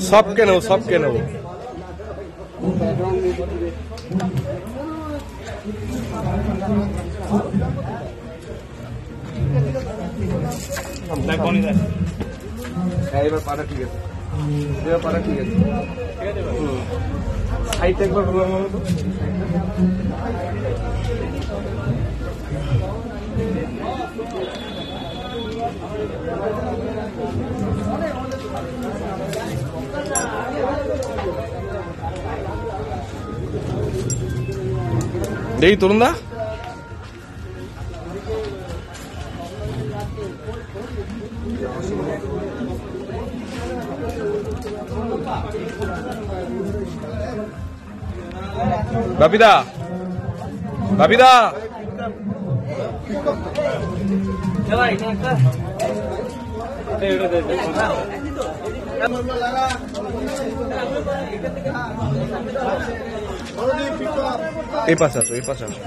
সব কেন সব কেন এবার পাটা ঠিক আছে, এবার পাটা ঠিক আছে, সাইডটা একবার বললাম তো। দেখি তরুণ দা, বাপিদা বাপিদা এই পাশে আসো, এই পাশে আসো।